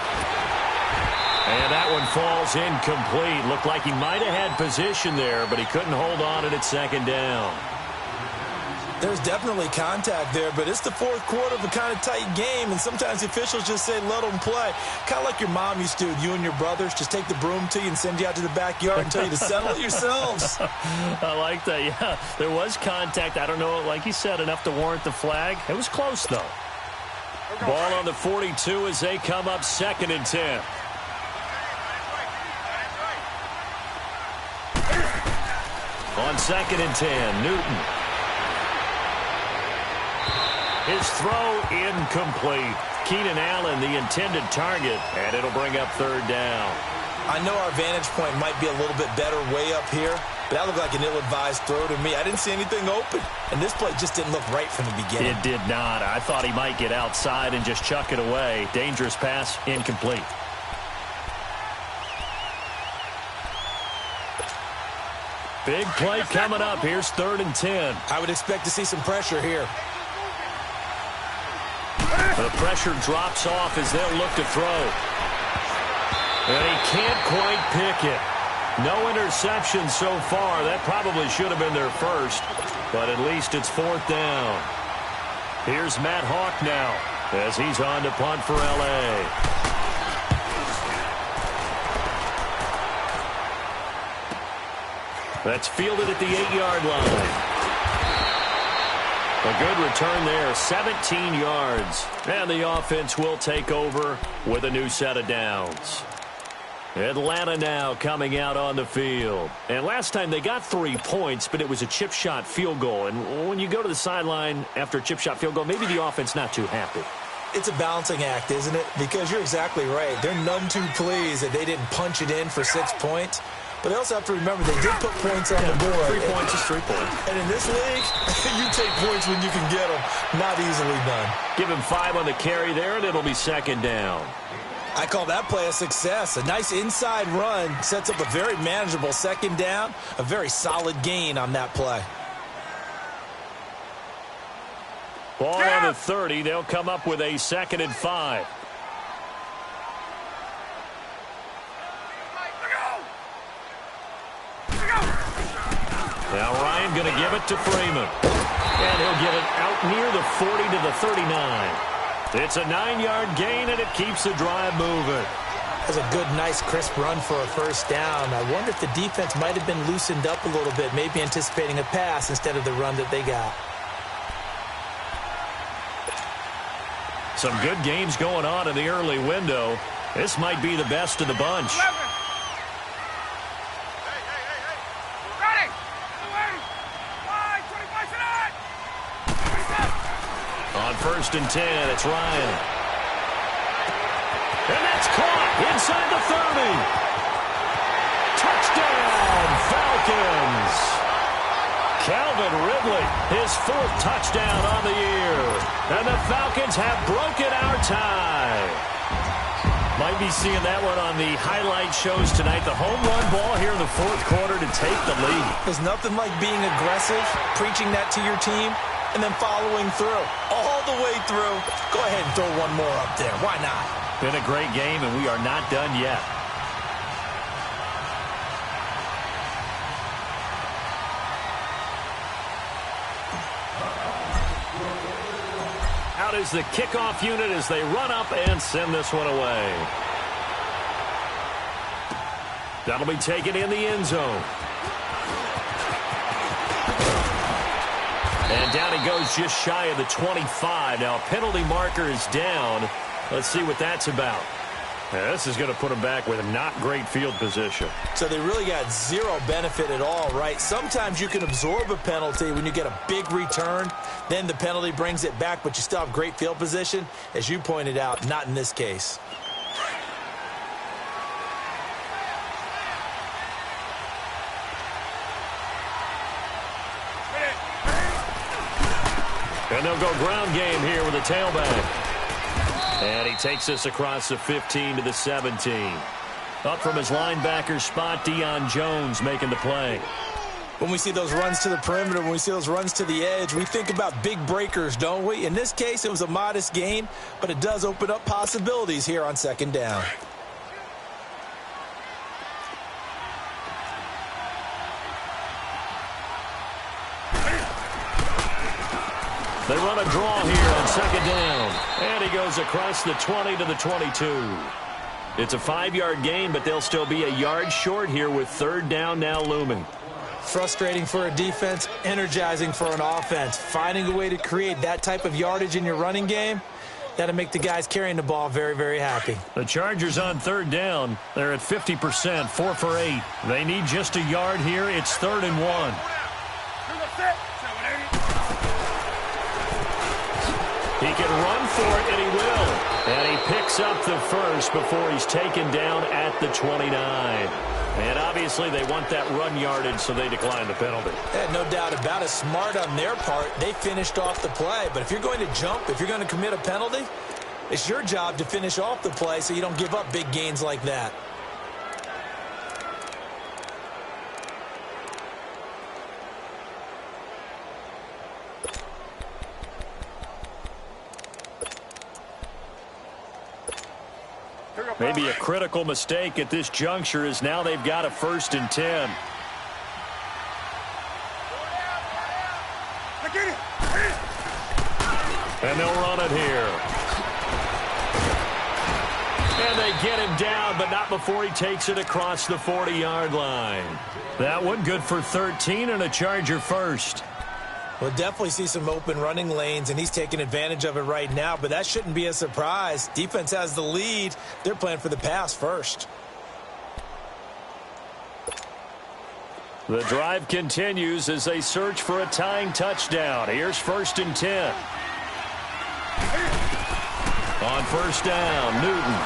And that one falls incomplete. Looked like he might have had position there, but he couldn't hold on it at 2nd down. There's definitely contact there, but it's the fourth quarter of a kind of tight game, and sometimes the officials just say, let them play. Kind of like your mom used to with you and your brothers. Just take the broom to you and send you out to the backyard and tell you to settle it yourselves. I like that, yeah. There was contact. I don't know, like you said, enough to warrant the flag. It was close, though. Ball on the 42 as they come up 2nd and 10. On 2nd and 10, Newton. His throw incomplete. Keenan Allen, the intended target, and it'll bring up 3rd down. I know our vantage point might be a little bit better way up here, but that looked like an ill-advised throw to me. I didn't see anything open, and this play just didn't look right from the beginning. It did not. I thought he might get outside and just chuck it away. Dangerous pass, incomplete. Big play coming up. Here's 3rd and 10. I would expect to see some pressure here. The pressure drops off as they'll look to throw. And he can't quite pick it. No interception so far. That probably should have been their first, but at least it's 4th down. Here's Matt Hawk now as he's on to punt for L.A. That's fielded at the 8-yard line. A good return there, 17 yards. And the offense will take over with a new set of downs. Atlanta now coming out on the field. And last time they got 3 points, but it was a chip shot field goal. And when you go to the sideline after a chip shot field goal, maybe the offense not too happy. It's a balancing act, isn't it? Because you're exactly right. They're none too pleased that they didn't punch it in for 6 points. But they also have to remember they did put points on the board. 3 points is 3 points. And in this league, you take points when you can get them. Not easily done. Give him 5 on the carry there, and it'll be 2nd down. I call that play a success. A nice inside run sets up a very manageable 2nd down. A very solid gain on that play. Ball on the 30. They'll come up with a 2nd and 5. Now Ryan going to give it to Freeman. And he'll get it out near the 40 to the 39. It's a 9-yard gain, and it keeps the drive moving. That's a good, nice, crisp run for a 1st down. I wonder if the defense might have been loosened up a little bit, maybe anticipating a pass instead of the run that they got. Some good games going on in the early window. This might be the best of the bunch. On 1st and 10, it's Ryan. And that's caught inside the 30. Touchdown, Falcons. Calvin Ridley, his 4th touchdown on the year. And the Falcons have broken our tie. Might be seeing that one on the highlight shows tonight. The home run ball here in the 4th quarter to take the lead. There's nothing like being aggressive, preaching that to your team, and then following through. All the way through. Go ahead and throw one more up there. Why not? Been a great game, and we are not done yet. Out is the kickoff unit as they run up and send this one away. That'll be taken in the end zone. And down he goes just shy of the 25. Now a penalty marker is down. Let's see what that's about. Now, this is going to put them back with a not great field position. So they really got zero benefit at all, right? Sometimes you can absorb a penalty when you get a big return. Then the penalty brings it back, but you still have great field position. As you pointed out, not in this case. And they'll go ground game here with a tailback. And he takes this across the 15 to the 17. Up from his linebacker spot, Deion Jones making the play. When we see those runs to the perimeter, when we see those runs to the edge, we think about big breakers, don't we? In this case, it was a modest gain, but it does open up possibilities here on 2nd down. They run a draw here on second down. And he goes across the 20 to the 22. It's a 5-yard gain, but they'll still be a yard short here with third down now looming. Frustrating for a defense, energizing for an offense. Finding a way to create that type of yardage in your running game, that'll make the guys carrying the ball very, very happy. The Chargers on third down. They're at 50%, 4 for 8. They need just a yard here. It's 3rd and 1. He can run for it, and he will. And he picks up the first before he's taken down at the 29. And obviously they want that run yardage, so they decline the penalty. Yeah, no doubt about it. Smart on their part. They finished off the play. But if you're going to jump, if you're going to commit a penalty, it's your job to finish off the play so you don't give up big gains like that. Maybe a critical mistake at this juncture is now they've got a 1st and 10. And they'll run it here. And they get him down, but not before he takes it across the 40-yard line. That one good for 13 and a Charger first. We'll definitely see some open running lanes, and he's taking advantage of it right now, but that shouldn't be a surprise. Defense has the lead. They're playing for the pass first. The drive continues as they search for a tying touchdown. Here's 1st and 10. On 1st down, Newton.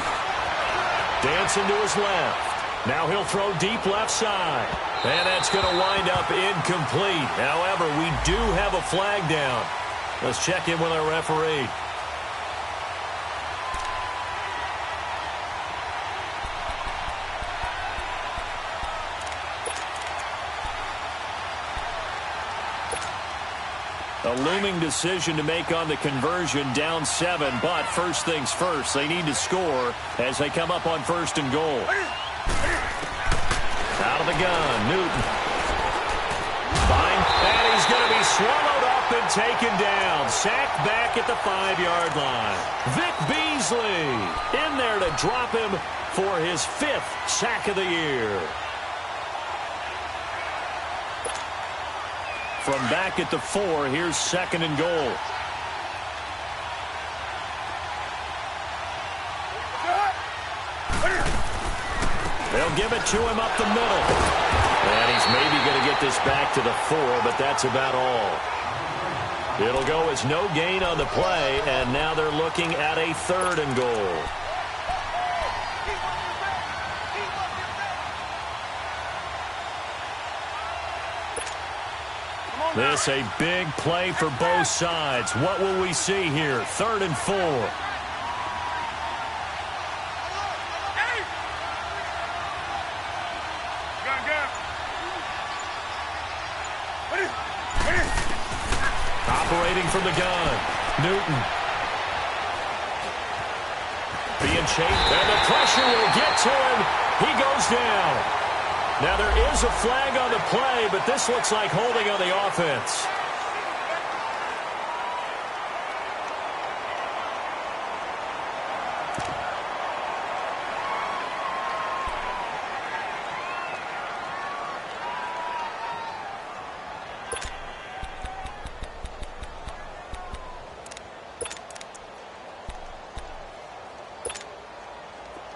Dancing to his left. Now he'll throw deep left side. And that's going to wind up incomplete. However, we do have a flag down. Let's check in with our referee. A looming decision to make on the conversion, down 7. But first things first, they need to score as they come up on 1st and goal. Out of the gun, Newton. Fine, and he's going to be swallowed up and taken down. Sacked back at the 5-yard line. Vic Beasley in there to drop him for his 5th sack of the year. From back at the 4, here's 2nd and goal. They'll give it to him up the middle. And he's maybe going to get this back to the 4, but that's about all. It'll go as no gain on the play, and now they're looking at a 3rd and goal. This a big play for both sides. What will we see here? 3rd and 4. Operating from the gun, Newton. Being chased, and the pressure will get to him. He goes down. Now there is a flag on the play, but this looks like holding on the offense.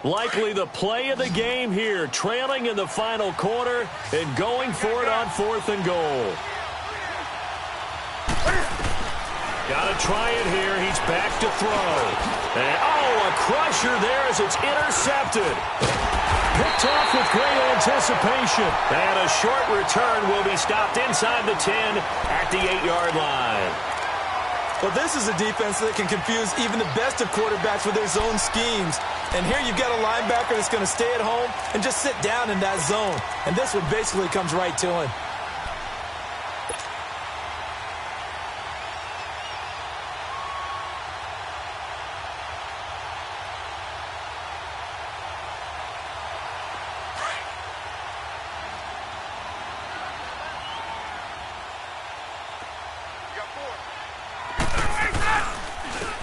Likely the play of the game here, trailing in the final quarter and going for it on 4th and goal. Got to try it here. He's back to throw. And, a crusher there as it's intercepted. Picked off with great anticipation. And a short return will be stopped inside the 10 at the 8-yard line. Well, this is a defense that can confuse even the best of quarterbacks with their zone schemes. And here you've got a linebacker that's going to stay at home and just sit down in that zone. And this one basically comes right to him.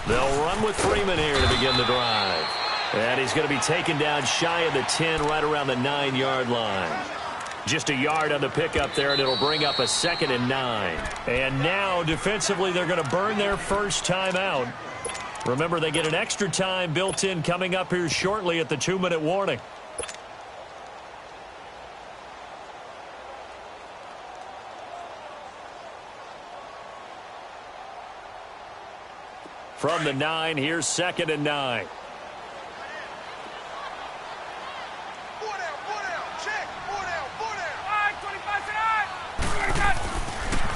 They'll run with Freeman here to begin the drive. And he's going to be taken down shy of the 10, right around the 9-yard line. Just a yard on the pickup there, and it'll bring up a 2nd and 9. And now, defensively, they're going to burn their first timeout. Remember, they get an extra time built in coming up here shortly at the 2-minute warning. From the 9, here's 2nd and 9.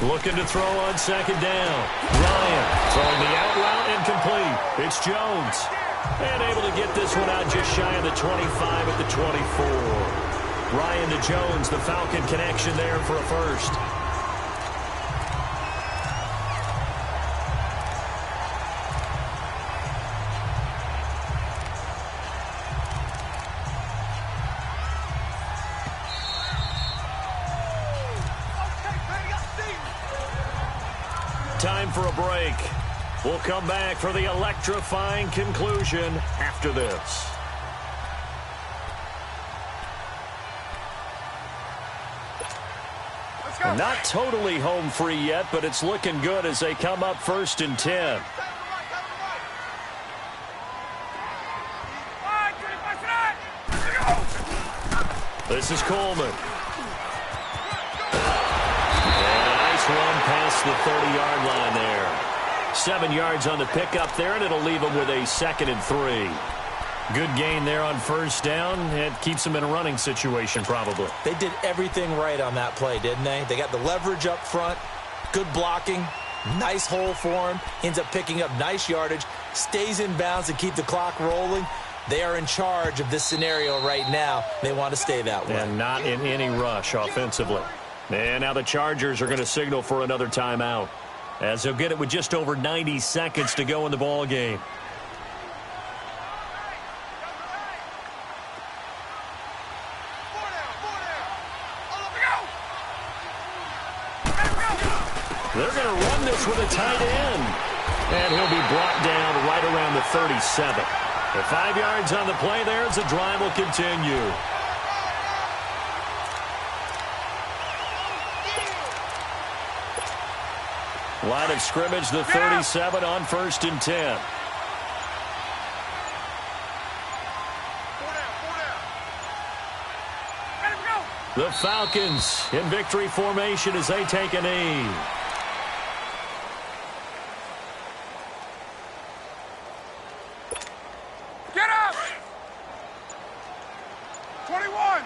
Looking to throw on 2nd down. Ryan throwing the out route incomplete. It's Jones. And able to get this one out just shy of the 25 at the 24. Ryan to Jones, the Falcon connection there for a first. Time for a break. We'll come back for the electrifying conclusion after this. Let's go. Not totally home free yet, but it's looking good as they come up 1st and 10. This is Coleman. Run past the 30-yard line there. 7 yards on the pickup there, and it'll leave them with a 2nd and 3. Good gain there on 1st down. It keeps them in a running situation probably. They did everything right on that play, didn't they? They got the leverage up front, good blocking, nice hole for him, ends up picking up nice yardage, stays in bounds to keep the clock rolling. They are in charge of this scenario right now. They want to stay that way. And not in any rush offensively. And now the Chargers are going to signal for another timeout, as they'll get it with just over 90 seconds to go in the ball game. They're going to run this with a tight end. And he'll be brought down right around the 37. The 5 yards on the play there as the drive will continue. Line of scrimmage, the 37 on 1st and 10. The Falcons in victory formation as they take a knee. Get up! 21.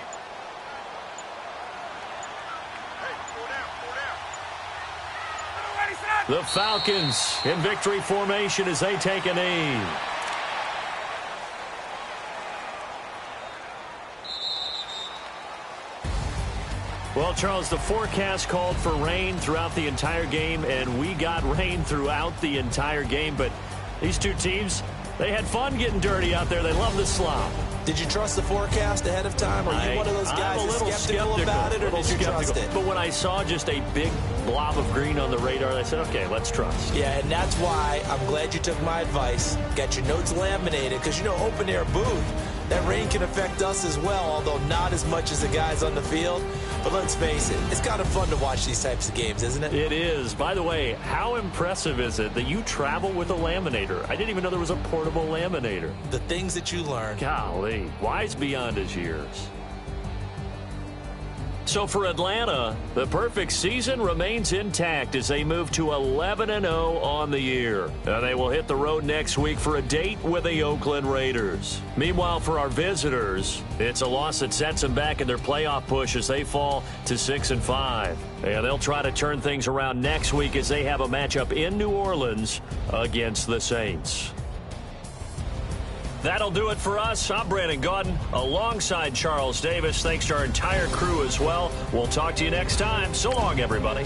The Falcons in victory formation as they take a knee. Well, Charles, the forecast called for rain throughout the entire game, and we got rain throughout the entire game. But these two teams, they had fun getting dirty out there. They love the slop. Did you trust the forecast ahead of time? Are you one of those guys I'm a little skeptical about it, or did you trust it? But when I saw just a big blob of green on the radar, I said, okay, let's trust. Yeah, and that's why I'm glad you took my advice. Got your notes laminated, because, you know, open air booth, that rain can affect us as well, although not as much as the guys on the field. But let's face it, it's kind of fun to watch these types of games, isn't it? It is. By the way, how impressive is it that you travel with a laminator? I didn't even know there was a portable laminator. The things that you learn. Golly, wise beyond his years. So for Atlanta, the perfect season remains intact as they move to 11-0 on the year. And they will hit the road next week for a date with the Oakland Raiders. Meanwhile, for our visitors, it's a loss that sets them back in their playoff push as they fall to 6-5. And they'll try to turn things around next week as they have a matchup in New Orleans against the Saints. That'll do it for us. I'm Brandon Gaudin alongside Charles Davis. Thanks to our entire crew as well. We'll talk to you next time. So long, everybody.